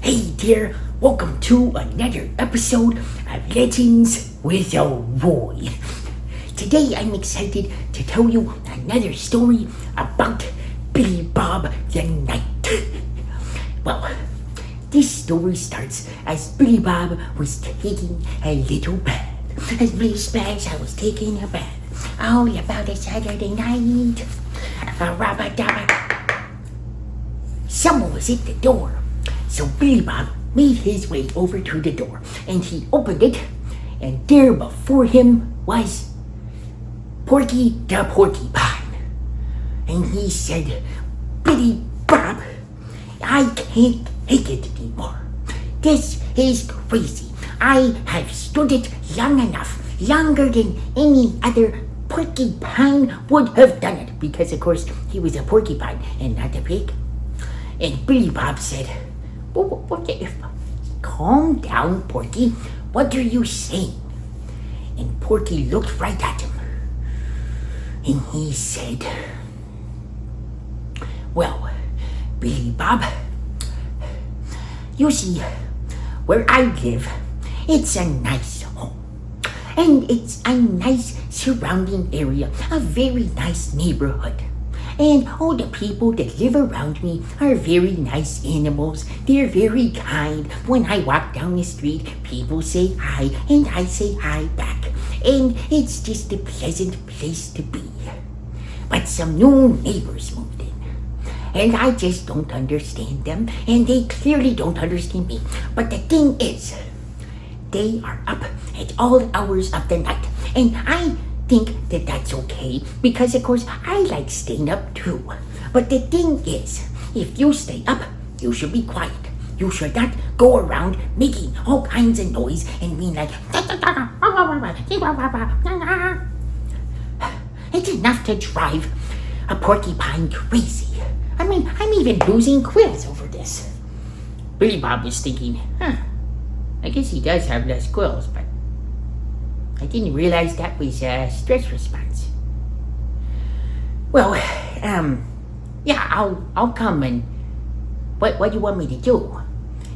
Hey dear, welcome to another episode of Legends with Elroy. Today I'm excited to tell you another story about Billy Bob the Knight. Well, this story starts as Billy Bob was taking a little bath. As Billy Splash, I was taking a bath. All about a Saturday night. Someone was at the door. So Billy Bob made his way over to the door, and he opened it, and there before him was Porky the Porcupine. And he said, "Billy Bob, I can't take it anymore. This is crazy. I have stood it long enough, longer than any other porcupine would have done it," because of course he was a porcupine and not a pig. And Billy Bob said, "Calm down, Porky. What are you saying?" And Porky looked right at him. And he said, "Well, Billy Bob, you see, where I live, it's a nice home. And it's a nice surrounding area, a very nice neighborhood. And all the people that live around me are very nice animals. They're very kind. When I walk down the street, people say hi, and I say hi back. And it's just a pleasant place to be. But some new neighbors moved in. And I just don't understand them, and they clearly don't understand me. But the thing is, they are up at all hours of the night, and I think that that's okay, because of course I like staying up too. But the thing is, if you stay up, you should be quiet. You should not go around making all kinds of noise and being like, it's enough to drive a porcupine crazy. I mean, I'm even losing quills over this." Billy Bob was thinking, I guess he does have less quills, but I didn't realize that was a stress response. "Well, yeah, I'll come, and what do you want me to do?"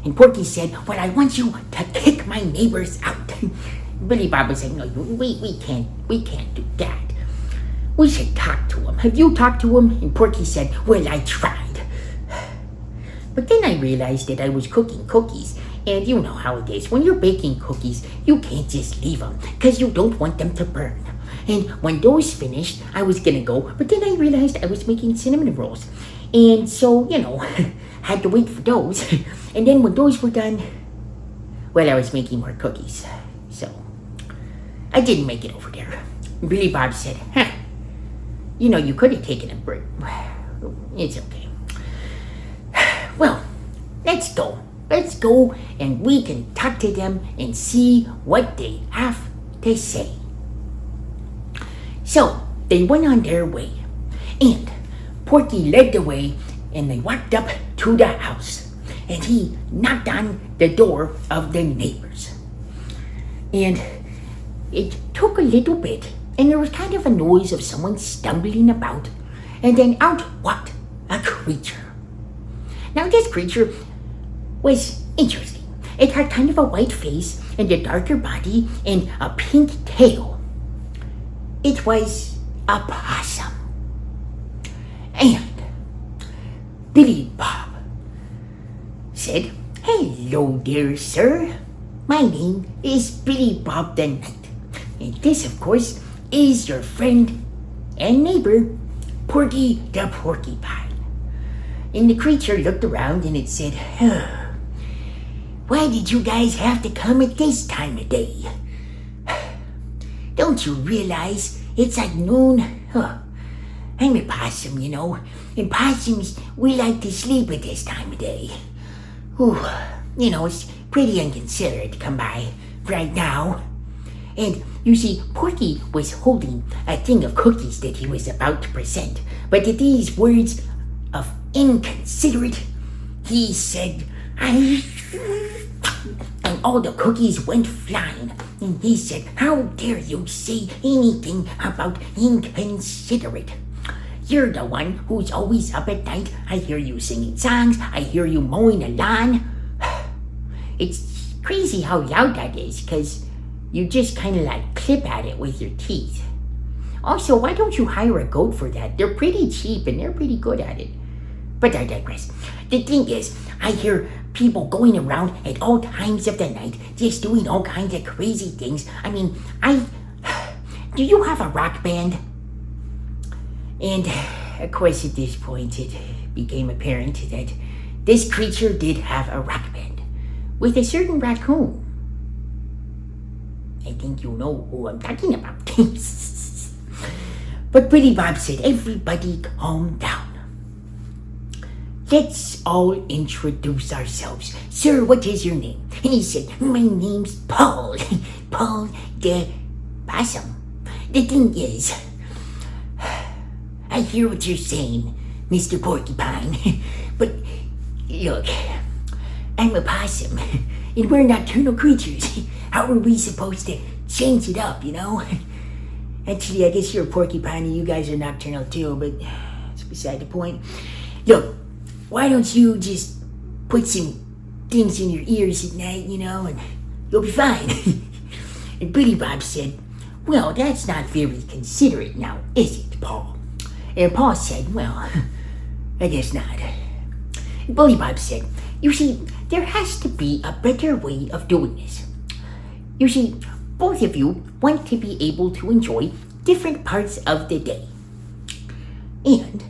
And Porky said, "Well, I want you to kick my neighbors out." Billy Bob was saying, "No, we can't do that. We should talk to him. Have you talked to him?" And Porky said, "Well, I tried. But then I realized that I was cooking cookies. And you know how it is. When you're baking cookies, you can't just leave them, because you don't want them to burn. And when those finished, I was going to go. But then I realized I was making cinnamon rolls. And so, had to wait for those. And then when those were done, well, I was making more cookies. So, I didn't make it over there." Billy Bob said, you could have taken a break. It's okay. Well, let's go. Let's go, and we can talk to them and see what they have to say. So they went on their way, and Porky led the way, and they walked up to the house, and he knocked on the door of the neighbors. And it took a little bit, and there was kind of a noise of someone stumbling about, and then out walked a creature. Now this creature was interesting. It had kind of a white face and a darker body and a pink tail. It was a possum. And Billy Bob said, "Hello there, sir. My name is Billy Bob the Knight. And this, of course, is your friend and neighbor, Porky the Porcupine." And the creature looked around and it said, "Why did you guys have to come at this time of day? Don't you realize it's like noon? I'm a possum, and possums, we like to sleep at this time of day. It's pretty inconsiderate to come by right now." And you see, Porky was holding a thing of cookies that he was about to present, but at these words of inconsiderate, he said, and all the cookies went flying. And he said, "How dare you say anything about inconsiderate? You're the one who's always up at night. I hear you singing songs. I hear you mowing the lawn. It's crazy how loud that is, because you just kind of like clip at it with your teeth. Also, why don't you hire a goat for that? They're pretty cheap and they're pretty good at it. But I digress. The thing is, I hear people going around at all times of the night just doing all kinds of crazy things. I mean, do you have a rock band? And of course, at this point, it became apparent that this creature did have a rock band with a certain raccoon. I think you know who I'm talking about. But Billy Bob said, everybody calm down. Let's all introduce ourselves. Sir, what is your name? And he said, my name's Paul. Paul the Possum. The thing is, I hear what you're saying, Mr. Porcupine. But look, I'm a possum, and we're nocturnal creatures. How are we supposed to change it up, you know? Actually, I guess you're a porcupine and you guys are nocturnal too, but it's beside the point. Look, why don't you just put some things in your ears at night, you know, and you'll be fine. And Billy Bob said, well, that's not very considerate now, is it, Paul? And Paul said, well, I guess not. And Billy Bob said, you see, there has to be a better way of doing this. You see, both of you want to be able to enjoy different parts of the day. And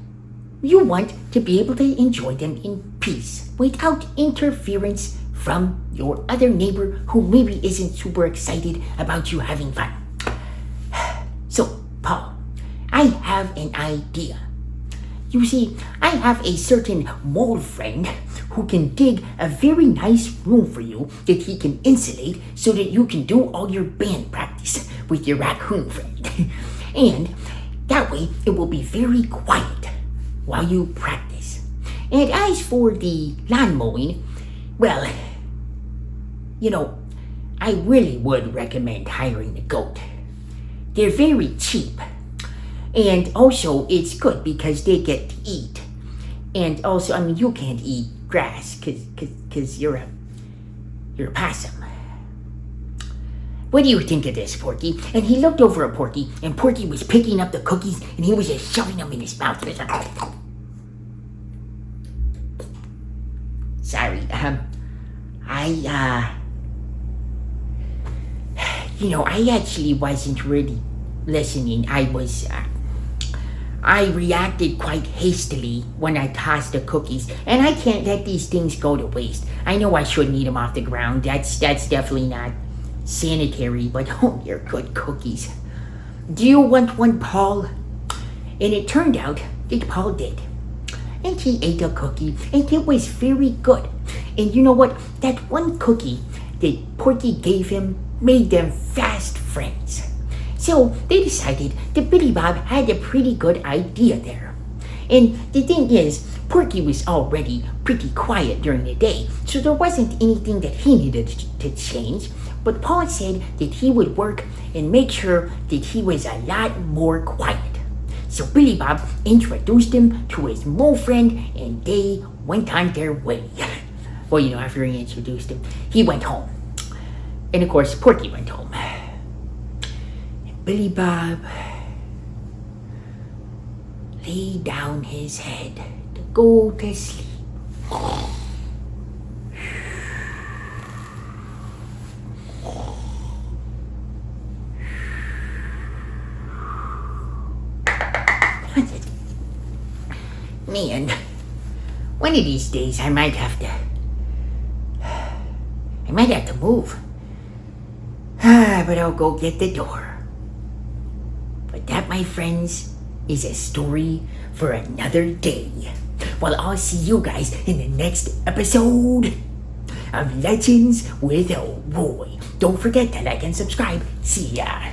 you want to be able to enjoy them in peace without interference from your other neighbor who maybe isn't super excited about you having fun. So, Paul, I have an idea. You see, I have a certain mole friend who can dig a very nice room for you that he can insulate so that you can do all your band practice with your raccoon friend. And that way it will be very quiet while you practice. And as for the lawn mowing, well, you know, I really would recommend hiring a goat. They're very cheap. And also, it's good because they get to eat. And also, I mean, you can't eat grass because you're a possum. What do you think of this, Porky? And he looked over at Porky, and Porky was picking up the cookies, and he was just shoving them in his mouth. Sorry, I actually wasn't really listening. I reacted quite hastily when I tossed the cookies, and I can't let these things go to waste. I know I shouldn't eat them off the ground. That's definitely not sanitary, but oh, they're good cookies. Do you want one, Paul? And it turned out that Paul did. And he ate a cookie, and it was very good. And you know what? That one cookie that Porky gave him made them fast friends. So they decided that Billy Bob had a pretty good idea there. And the thing is, Porky was already pretty quiet during the day, so there wasn't anything that he needed to change. But Paul said that he would work and make sure that he was a lot more quiet. So Billy Bob introduced him to his mole friend, and they went on their way. Well, after he introduced him, he went home. And of course, Porky went home. Billy Bob lay down his head to go to sleep. Man, one of these days I might have to move. But I'll go get the door. But that, my friends, is a story for another day. Well, I'll see you guys in the next episode of Legends with Elroy. Don't forget to like and subscribe. See ya.